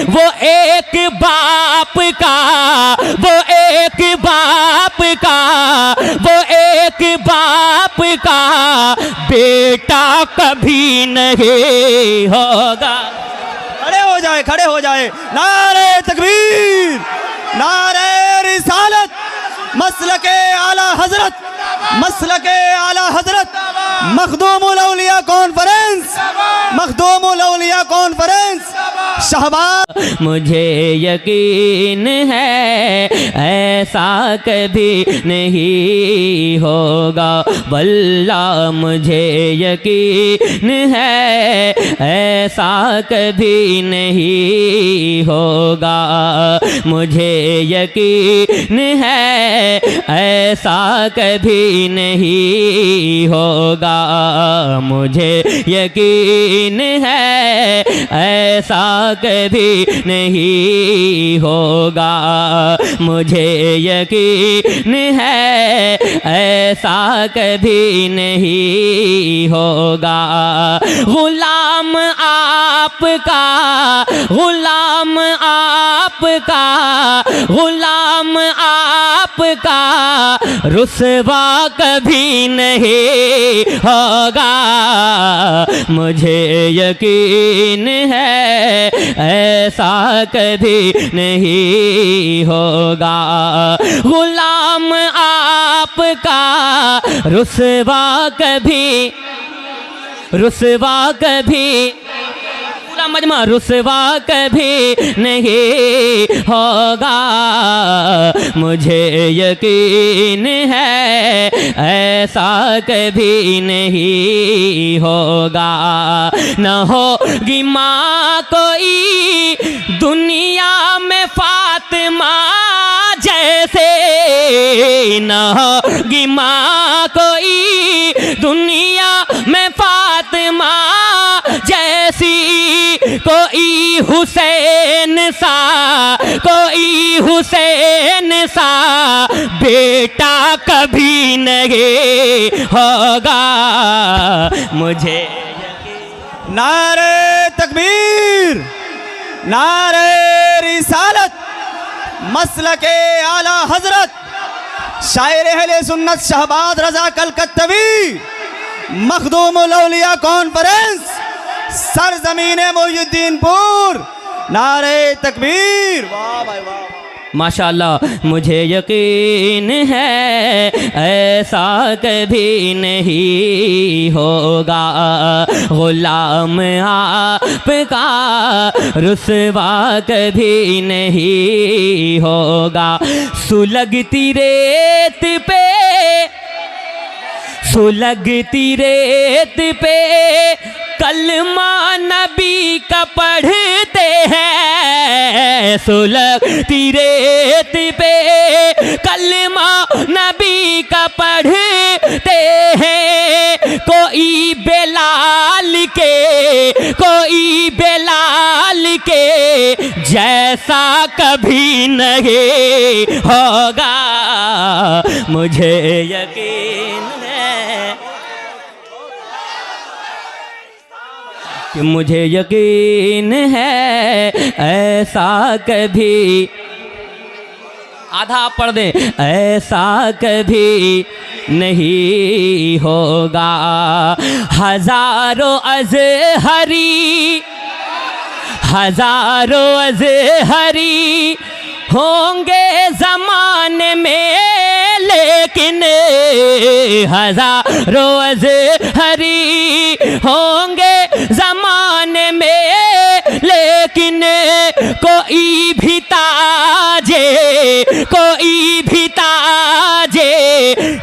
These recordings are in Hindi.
वो एक बाप का, वो एक बाप का, वो एक बाप का बेटा कभी नहीं होगा। खड़े हो जाए, खड़े हो जाए। नारे तकबीर, नारे रिसालत, मसलके आला हजरत, मसलके आला हजरत, मखदूमुल औलिया कॉन्फ्रेंस, मखदूमुल औलिया कॉन्फ्रेंस शहबाज। मुझे यकीन है ऐसा कभी नहीं होगा, वल्लाह मुझे यकीन है ऐसा कभी नहीं होगा। मुझे यकीन है ऐसा कभी नहीं होगा। मुझे यकीन है ऐसा कभी नहीं होगा। मुझे यकीन है ऐसा कभी नहीं होगा। गुलाम आपका, गुलाम आपका, गुलाम आपका रुसवा कभी नहीं होगा। मुझे यकीन है ऐसा कभी नहीं होगा। गुलाम आपका रुसवा कभी, रुसवा कभी, पूरा मजमा रुसवा कभी नहीं होगा। मुझे यकीन है ऐसा कभी नहीं होगा। न होगी माँ कोई दुनिया में फातिमा जैसे, न होगी माँ कोई दुनिया में फातिमा जैसी, कोई हुसैन सा, कोई हुसैन सा बेटा कभी नहीं होगा। मुझे नारे तकबीर, नारे रिसालत, मसलके आला हजरत, शायर अहले सुन्नत शहबाज रजा कलकत्तवी, मखदूमुल औलिया कॉन्फ्रेंस सरजमीने मोहिउद्दीनपुर। नारे तकबीर, वाह भाई वाह। माशाअल्लाह। मुझे यकीन है ऐसा कभी नहीं होगा। गुलाम आपका रुसवा कभी नहीं होगा। सुलगती रेत पे, सुलगती रेत पे कलमा नबी का पढ़ते हैं। सुलगती रेत पे कलमा नबी का पढ़ते हैं। कोई बेलाल के, कोई बेलाल के जैसा कभी नहीं होगा। मुझे यकीन है कि मुझे यकीन है ऐसा कभी, आधा आप पढ़ दें, ऐसा कभी नहीं होगा। हजारों अज़हरी, हजारों अज़हरी होंगे ज़माने में, लेकिन हजारों अज़हरी होंगे ज़माने में, लेकिन कोई भी ताजे, कोई भी ताजे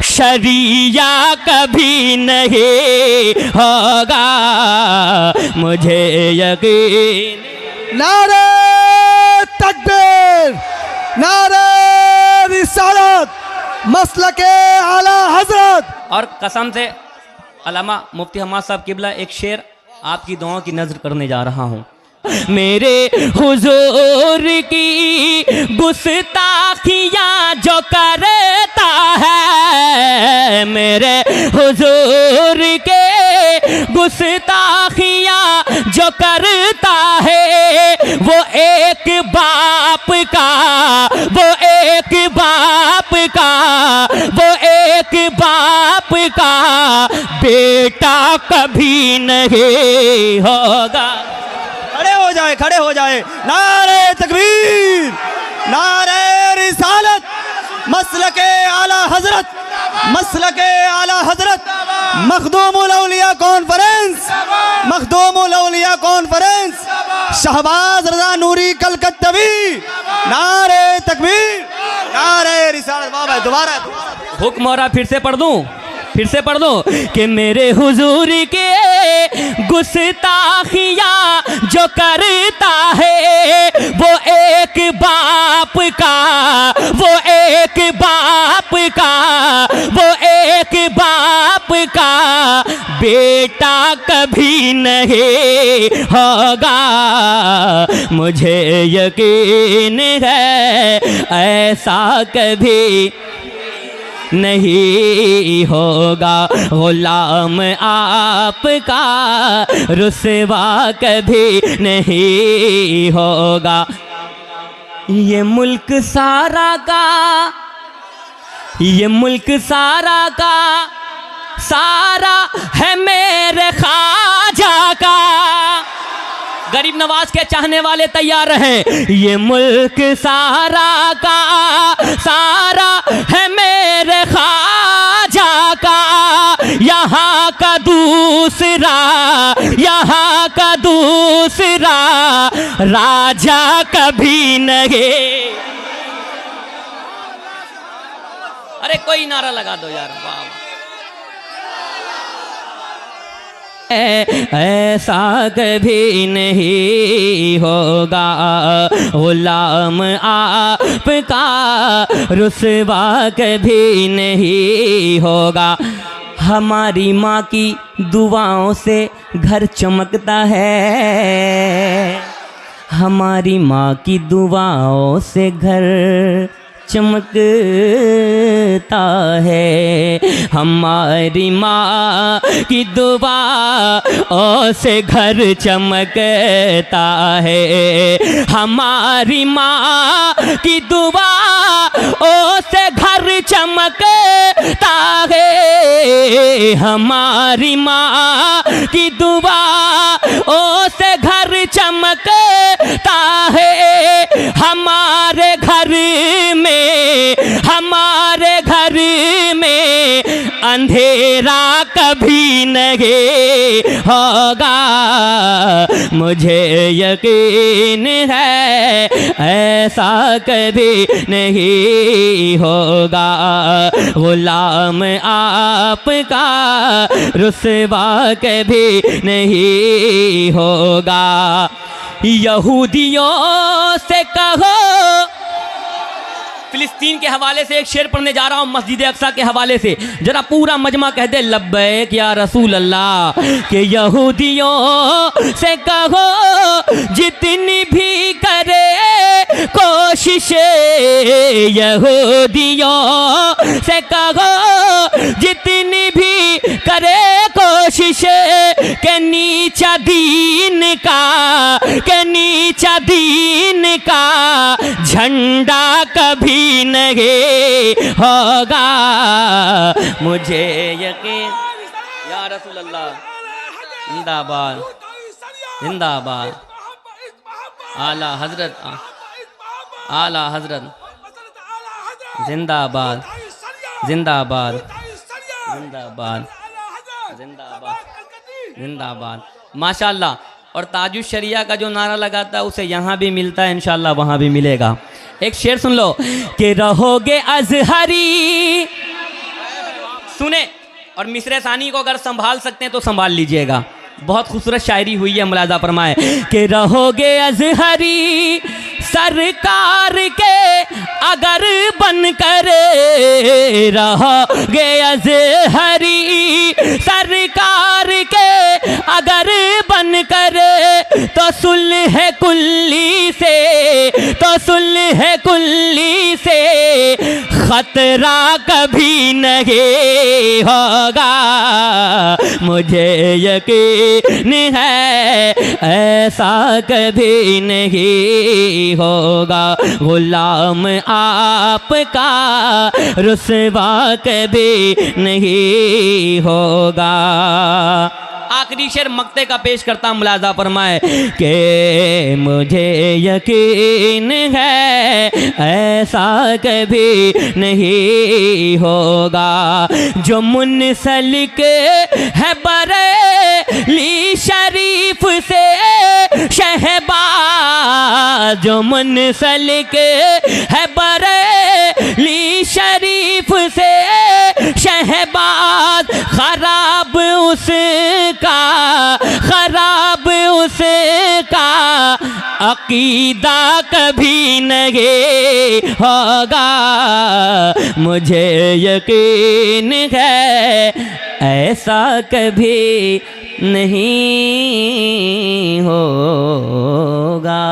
शरिया कभी नहीं होगा। मुझे यकीन। नारे तकबीर, नारे रिसालत, मसलके आला हजरत। और कसम से अल्लामा मुफ्ती हमाद साहब किबला एक शेर आपकी दुआओं की नजर करने जा रहा हूँ। मेरे हुजूर की गुस्ताखियाँ जो करता है, मेरे हुजूर के गुस्ताखियाँ जो करता है, वो एक बाप का, वो एक बाप का, वो एक बाप का बेटा कभी नहीं होगा। खड़े हो जाए। नारे तकबीर, नारे रिसालत, मसलके आला हजरत, मसलके आला हजरत, मखदूमुल औलिया कॉन्फ्रेंस, मखदूमुल औलिया कॉन्फ्रेंस, शहबाज रजा नूरी कलकत्तवी। नारे तकबीर, नारे रिसालत। वाह भाई, दोबारा हुक्म हो रहा, फिर से पढ़ दूं, फिर से पढ़ दो कि मेरे हुजूर के गुस्ताखियाँ जो करता है वो एक बाप का, वो एक बाप का, वो एक बाप का बेटा कभी नहीं होगा। मुझे यकीन है ऐसा कभी नहीं होगा। गुलाम आपका रुसवा कभी नहीं होगा। ये मुल्क सारा का, ये मुल्क सारा का सारा है मेरे ख्वाजा का। गरीब नवाज के चाहने वाले तैयार हैं। ये मुल्क सारा का सारा है मेरे ख्वाजा का। यहाँ का दूसरा, यहाँ का दूसरा राजा कभी नहीं। अरे कोई नारा लगा दो यार। वाह, ऐसा कभी नहीं होगा। गुलाम आपका रुसवा कभी नहीं होगा। हमारी माँ की दुआओं से घर चमकता है, हमारी माँ की दुआओं से घर चमकता है। हमारी माँ की दुआओं से घर चमकता है। हमारी माँ की दुआओं से घर चमकता है। हमारी माँ की दुआओं से घर चमकता है। हमारे घर में, हमारे घर में अंधेरा कभी नहीं होगा। मुझे यकीन है ऐसा कभी नहीं होगा। गुलाम आपका रुसवा कभी नहीं होगा। यहूदियों से कहो, फिलिस्तीन के हवाले से एक शेर पढ़ने जा रहा हूँ, मस्जिद अक्सा के हवाले से। जरा पूरा मजमा कह दे लब्बैक या रसूल अल्लाह। के यहूदियों से कहो जितनी भी करे कोशिश, यहूदियों से कहो जितनी भी करे कोशिश, के नीचा दीन का, के नीचा दीन का झंडा कभी नहीं होगा। मुझे यकीन या रसूल अल्लाह। जिंदाबाद, जिंदाबाद। आला हजरत, आला हजरत जिंदाबाद, जिंदाबाद, जिंदाबाद, जिंदाबाद, जिंदाबाद। माशाल्लाह। और ताजुश शरिया का जो नारा लगाता है उसे यहाँ भी मिलता है, इंशाल्लाह वहाँ भी मिलेगा। एक शेर सुन लो कि रहोगे अजहरी। सुने, और मिसरे सानी को अगर संभाल सकते हैं तो संभाल लीजिएगा। बहुत खूबसूरत शायरी हुई है, मुलाजा फरमाए कि रहोगे अजहरी सरकार के अगर बनकर, रहोगे अजहरी सरकार के अगर बनकर, तो सुलह कुल्ली से, तो सुलह कुल्ली से खतरा कभी नहीं होगा। मुझे यकीन है ऐसा कभी नहीं होगा। गुलाम आपका रुसवा कभी नहीं होगा। आखिरी शेर मक्ते का पेश करता हूं, मुलाजा फरमाए कि मुझे यकीन है ऐसा कभी नहीं होगा। जो मुनसलिक है बरेली शरीफ से शहबाज, जो मुनसलिक है बरेली शरीफ से शहबाज, खराब उसका अकीदा कभी नहीं होगा। मुझे यकीन है ऐसा कभी नहीं होगा।